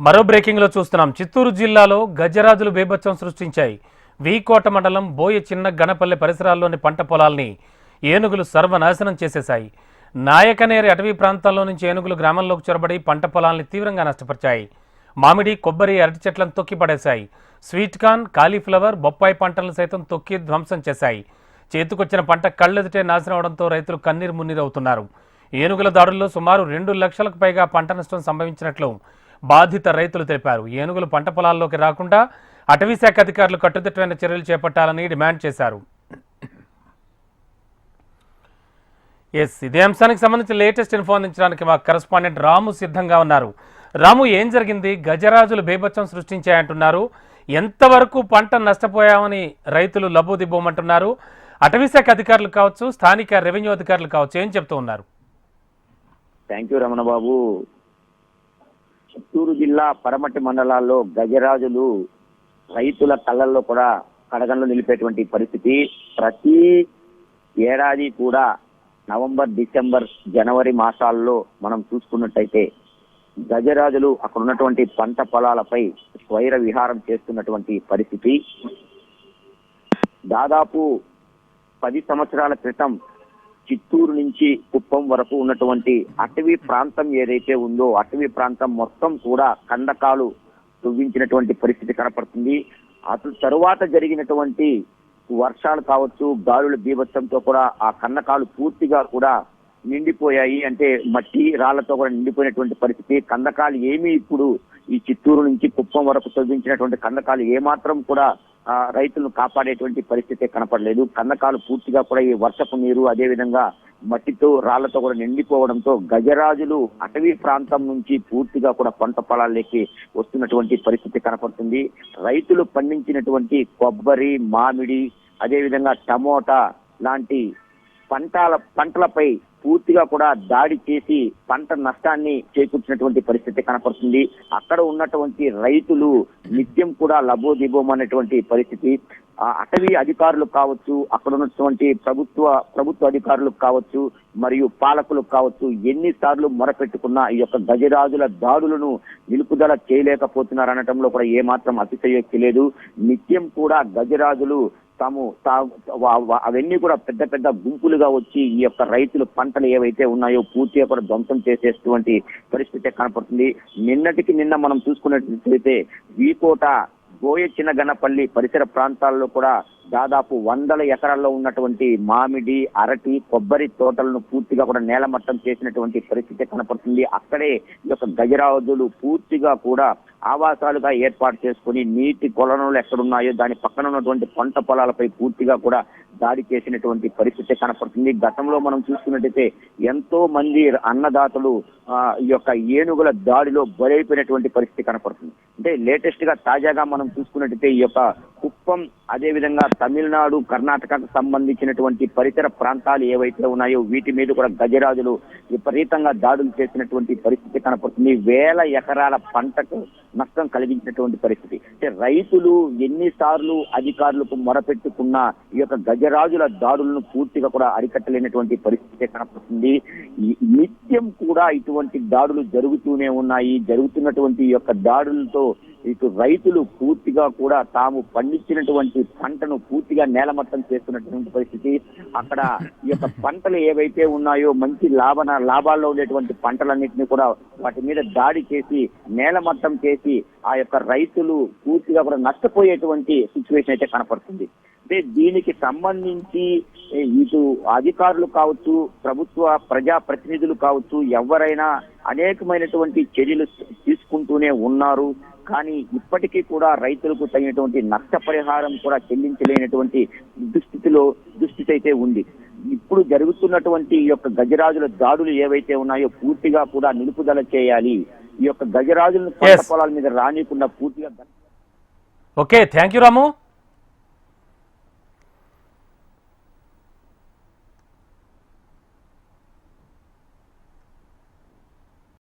మరో బ్రేకింగ్ లో చూస్తున్నాం. చిత్తూరు జిల్లాలో గజరాజులు బీభత్సం సృష్టించాయి. వీకోట మండలం బోయ చిన్న గణపల్లె పరిసరాల్లోని పంట పొలాల్ని ఏనుగులు సర్వనాశనం చేసేశాయి. నాయకనేరి అటవీ ప్రాంతాల్లో నుంచి ఏనుగులు గ్రామంలోకి చొరబడి పంట పొలాల్ని తీవ్రంగా నష్టపరిచాయి. మామిడి, కొబ్బరి, అరటి చెట్లను తొక్కి పడేశాయి. స్వీట్ కార్న్, కాలీఫ్లవర్, బొప్పాయి పంటలను సైతం తొక్కి ధ్వంసం చేశాయి. చేతికొచ్చిన పంట కళ్ళెదుటే నాశనం అవడంతో రైతులు కన్నీరు మున్నీరవుతున్నారు. ఏనుగుల దాడుల్లో సుమారు 2 లక్షలకు పైగా పంట నష్టం సంభవించినట్లు బాధిత రైతులు తెలిపారు. ఏనుగులు పంట పొలాల్లోకి రాకుండా అటవీశాఖ అధికారులు కట్టుదిట్టమైన చర్యలు చేపట్టాలని డిమాండ్ చేశారు. ఇదే అంశానికి సంబంధించి లేటెస్ట్ ఇన్ఫో అందించడానికి మా కరెస్పాండెంట్ రాము సిద్ధంగా ఉన్నారు. రాము, ఏం జరిగింది? గజరాజులు బీభత్సం సృష్టించాయంటున్నారు. ఎంతవరకు పంట నష్టపోయామని రైతులు లబోదిబ్బోమంటున్నారు? అటవీశాఖ అధికారులు కావచ్చు, స్థానిక రెవెన్యూ అధికారులు కావచ్చు, ఏం చెప్తూ ఉన్నారు? థ్యాంక్ యూ రమణ బాబు. చిత్తూరు జిల్లా పరమటి మండలాల్లో గజరాజులు రైతుల కళ్ళల్లో కూడా కడగంలో నిలిపేటువంటి పరిస్థితి. ప్రతి ఏడాది కూడా నవంబర్, డిసెంబర్, జనవరి మాసాల్లో మనం చూసుకున్నట్టయితే గజరాజులు అక్కడ ఉన్నటువంటి పంట పొలాలపై స్వైర విహారం చేస్తున్నటువంటి పరిస్థితి. దాదాపు 10 సంవత్సరాల క్రితం చిత్తూరు నుంచి కుప్పం వరకు ఉన్నటువంటి అటవీ ప్రాంతం ఏదైతే ఉందో అటవీ ప్రాంతం మొత్తం కూడా కందకాలు తువ్వించినటువంటి పరిస్థితి కనపడుతుంది. అటు తరువాత జరిగినటువంటి వర్షాలు కావచ్చు, గాలుల బీభత్సంతో కూడా ఆ కందకాలు పూర్తిగా కూడా నిండిపోయాయి. అంటే మట్టి రాళ్లతో కూడా నిండిపోయినటువంటి పరిస్థితి. కందకాలు ఏమీ ఇప్పుడు ఈ చిత్తూరు నుంచి కుప్పం వరకు తొలగించినటువంటి కందకాలు ఏమాత్రం కూడా రైతులను కాపాడేటువంటి పరిస్థితి కనపడలేదు. కందకాలు పూర్తిగా కూడా ఈ వర్షపు నీరు, అదే విధంగా మట్టితో రాళ్లతో కూడా నిండిపోవడంతో గజరాజులు అటవీ ప్రాంతం నుంచి పూర్తిగా కూడా పంట పొలాల్లోకి వస్తున్నటువంటి పరిస్థితి కనపడుతుంది. రైతులు పండించినటువంటి కొబ్బరి, మామిడి, అదే విధంగా టమోటా లాంటి పంటలపై పూర్తిగా కూడా దాడి చేసి పంట నష్టాన్ని చేకూర్చినటువంటి పరిస్థితి కనపడుతుంది. అక్కడ ఉన్నటువంటి రైతులు నిత్యం కూడా లబోదిబోమనేటువంటి పరిస్థితి. అటవీ అధికారులు కావచ్చు, అక్కడ ఉన్నటువంటి ప్రభుత్వ అధికారులు కావచ్చు, మరియు పాలకులు కావచ్చు, ఎన్నిసార్లు మొరపెట్టుకున్నా ఈ యొక్క గజరాజుల దాడులను నిలుపుదల చేయలేకపోతున్నారనటంలో కూడా ఏమాత్రం అతిశయోక్తి లేదు. నిత్యం కూడా గజరాజులు అవన్నీ కూడా పెద్ద పెద్ద గుంపులుగా వచ్చి ఈ యొక్క రైతులు పంటలు ఏవైతే ఉన్నాయో పూర్తిగా కూడా ధ్వంసం చేసేటువంటి పరిస్థితి కనపడుతుంది. నిన్నటికి నిన్న మనం చూసుకున్నట్లయితే వీకోట, బోయ చిన్న గణపల్లి పరిసర ప్రాంతాల్లో కూడా దాదాపు 100 ఎకరాల్లో ఉన్నటువంటి మామిడి, అరటి, కొబ్బరి తోటలను పూర్తిగా కూడా నేలమట్టం చేసినటువంటి పరిస్థితి కనపడుతుంది. అక్కడే ఈ యొక్క గజరాజులు పూర్తిగా కూడా ఆవాసాలుగా ఏర్పాటు చేసుకుని నీటి కొలనులు ఎక్కడున్నాయో దాని పక్కన ఉన్నటువంటి పంట పొలాలపై పూర్తిగా కూడా దాడి చేసినటువంటి పరిస్థితి కనపడుతుంది. గతంలో మనం చూసుకున్నట్టయితే ఎంతో మంది అన్నదాతలు ఈ యొక్క ఏనుగుల దాడిలో బలైపోయినటువంటి పరిస్థితి కనపడుతుంది. అంటే లేటెస్ట్ గా తాజాగా మనం చూసుకున్నట్టయితే ఈ యొక్క కుప్పం, అదే విధంగా తమిళనాడు, కర్ణాటకకు సంబంధించినటువంటి పరిసర ప్రాంతాలు ఏవైతే ఉన్నాయో వీటి మీద కూడా గజరాజులు విపరీతంగా దాడులు చేసినటువంటి పరిస్థితి కనపడుతుంది. 1000 ఎకరాల పంటకు నష్టం కలిగించినటువంటి పరిస్థితి. అంటే రైతులు ఎన్నిసార్లు అధికారులకు మొరపెట్టుకున్నా ఈ యొక్క గజరాజుల దాడులను పూర్తిగా కూడా అరికట్టలేనటువంటి పరిస్థితి కనపడుతుంది. నిత్యం కూడా ఇటువంటి దాడులు జరుగుతూనే ఉన్నాయి. జరుగుతున్నటువంటి ఈ యొక్క దాడులతో ఇటు రైతులు పూర్తిగా కూడా తాము పండించినటువంటి పంటను పూర్తిగా నేలమట్టం చేస్తున్నటువంటి పరిస్థితి. అక్కడ ఈ యొక్క పంటలు ఏవైతే ఉన్నాయో మంచి లాభాల్లో ఉండేటువంటి పంటలన్నింటినీ కూడా వాటి మీద దాడి చేసి నేలమట్టం చేసి ఆ యొక్క రైతులు పూర్తిగా కూడా నష్టపోయేటువంటి సిచ్యువేషన్ అయితే కనపడుతుంది. అంటే దీనికి సంబంధించి ఇటు అధికారులు కావచ్చు, ప్రజా ప్రతినిధులు కావచ్చు, ఎవరైనా అనేకమైనటువంటి చర్యలు తీసుకుంటూనే ఉన్నారు. కానీ ఇప్పటికీ కూడా రైతులకు తగినటువంటి నష్టపరిహారం కూడా చెల్లించలేనటువంటి దుస్థితి అయితే ఉంది. ఇప్పుడు జరుగుతున్నటువంటి ఈ యొక్క గజరాజుల దాడులు ఏవైతే ఉన్నాయో పూర్తిగా కూడా నిలుపుదల చేయాలి. ఈ యొక్క గజరాజులను పంట పొలాల మీద రానికుండా పూర్తిగా. Okay, thank you Ramu.